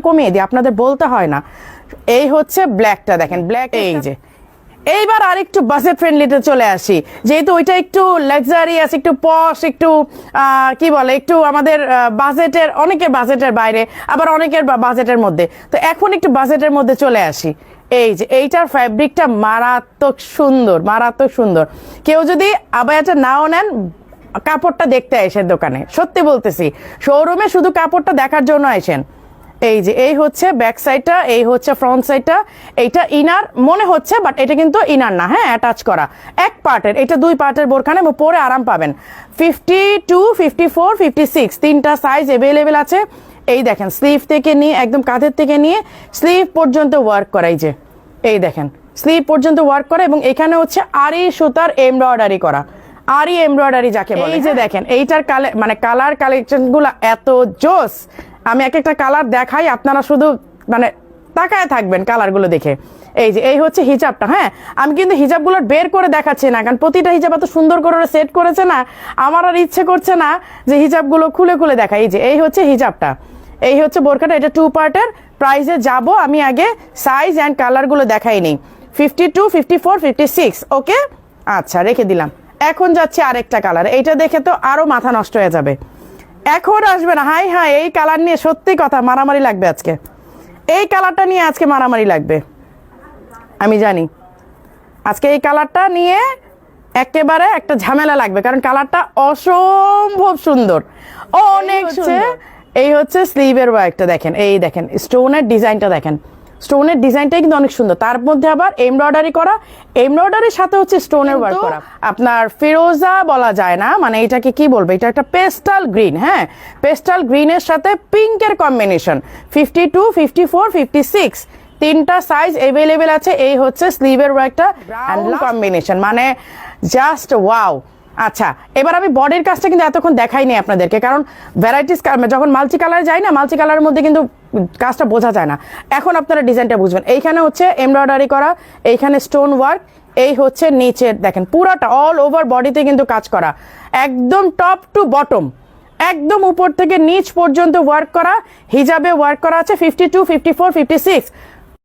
কমিয়ে দিই, আপনাদের বলতে হয় না। এই হচ্ছে ব্ল্যাকটা, দেখেন ব্ল্যাক। এই যে এইবার আর একটু বাজেট ফ্রেন্ডলিতে চলে আসি, যেহেতু ওইটা একটু লাক্সারিয়াস, একটু পশ, একটু কি বলে, একটু আমাদের বাজেটের, অনেকের বাজেটের বাইরে, আবার অনেকের বাজেটের মধ্যে। তো এখন একটু বাজেটের মধ্যে চলে আসি। এই যে এইটার ফ্যাব্রিকটা মারাত্মক সুন্দর, মারাত্মক সুন্দর। কেউ যদি আবায়াটা নাও নেন, কাপড়টা দেখতে আসেন দোকানে, সত্যি বলতেছি, শোরুমে শুধু কাপড়টা দেখার জন্য আসেন। এই যে এই হচ্ছে ব্যাক সাইডটা, এই হচ্ছে ফ্রন্ট সাইডটা। এইটা ইনার মনে হচ্ছে, বাট এটা কিন্তু ইনার না, হ্যাঁ অ্যাটাচ করা এক পার্টের। এটা 2 পার্টের বোরখানে পরে আরাম পাবেন। 52, 54, 56 তিনটা সাইজ অ্যাভেলেবেল আছে। এই দেখেন স্লিভ থেকে নিয়ে একদম কাঁধের থেকে নিয়ে স্লিভ পর্যন্ত ওয়ার্ক করা। এই যে এই দেখেন স্লিভ পর্যন্ত ওয়ার্ক করা, এবং এখানে হচ্ছে আরি সুতার এমব্রয়ডারি করা, আরি এমব্রয়ডারি যাকে বলে। এই যে দেখেন এইটার কালার কালেকশন গুলো এত জোস। আমি এক একটা কালার দেখাই, আপনারা শুধু মানে তাকায় থাকবেন কালারগুলো দেখে। এই যে এই হচ্ছে হিজাবটা। হ্যাঁ, আমি কিন্তু হিজাবগুলো বের করে দেখাচ্ছি না, কারণ প্রতিটা হিজাব এত সুন্দর করে সেট করেছে না, আমার আর ইচ্ছে করছে না যে হিজাবগুলো খুলে খুলে দেখা। এই যে এই হচ্ছে হিজাবটা, এই হচ্ছে বোরকাটা। এটা 2 পার্টের। প্রাইসে যাব, আমি আগে সাইজ অ্যান্ড কালারগুলো দেখাই নিই। 52, 54, 56। ওকে, আচ্ছা রেখে দিলাম। এখন যাচ্ছে আরেকটা কালার, এইটা দেখে তো আরো মাথা নষ্ট হয়ে যাবে। এখন আসবে না, হাই হাই, এই কালার নিয়ে সত্যি কথা মারামারি লাগবে আজকে। এই কালারটা নিয়ে আজকে মারামারি লাগবে, আমি জানি। আজকে এই কালারটা নিয়ে একেবারে একটা ঝামেলা লাগবে, কারণ কালারটা অসম্ভব সুন্দর, অনেক সুন্দর। এই হচ্ছে স্লিভের ওয়ার্কটা দেখেন, এই দেখেন স্টোনের ডিজাইনটা দেখেন, স্টোনের ডিজাইনটাই কিন্তু অনেক সুন্দর। তার মধ্যে আবার এমব্রয়ডারি করা, এমব্রয়ডারির সাথে হচ্ছে স্টোনের ওয়ার্ক করা। আপনার ফিরোজা বলা যায় না, মানে এটাকে কি বলবো, এটা একটা পেস্টাল গ্রিন। হ্যাঁ, পেস্টাল গ্রিনের সাথে পিঙ্কের কম্বিনেশন। 52, 54, 56 তিনটা সাইজ অ্যাভেলেবেল আছে। এই হচ্ছে স্লিভের ওয়ার্কটা ব্রাউন কম্বিনেশন, মানে জাস্ট ওয়াও। আচ্ছা, এবার আমি বডির কাজটা কিন্তু এতক্ষণ দেখাইনি আপনাদেরকে, কারণ ভ্যারাইটিস যখন মাল্টি কালার যাই না, মাল্টি কালারের মধ্যে কিন্তু কাজটা বোঝা যায় না। এখন আপনারা ডিজাইনটা বুঝবেন। এইখানে হচ্ছে এমব্রয়ডারি করা, এইখানে স্টোন ওয়ার্ক, এই হচ্ছে নিচের দেখেন পুরাটা অল ওভার বডিতে কিন্তু কাজ করা, একদম টপ টু বটম, একদম উপর থেকে নিচ পর্যন্ত ওয়ার্ক করা। হিজাবে ওয়ার্ক করা আছে 52, 54, 56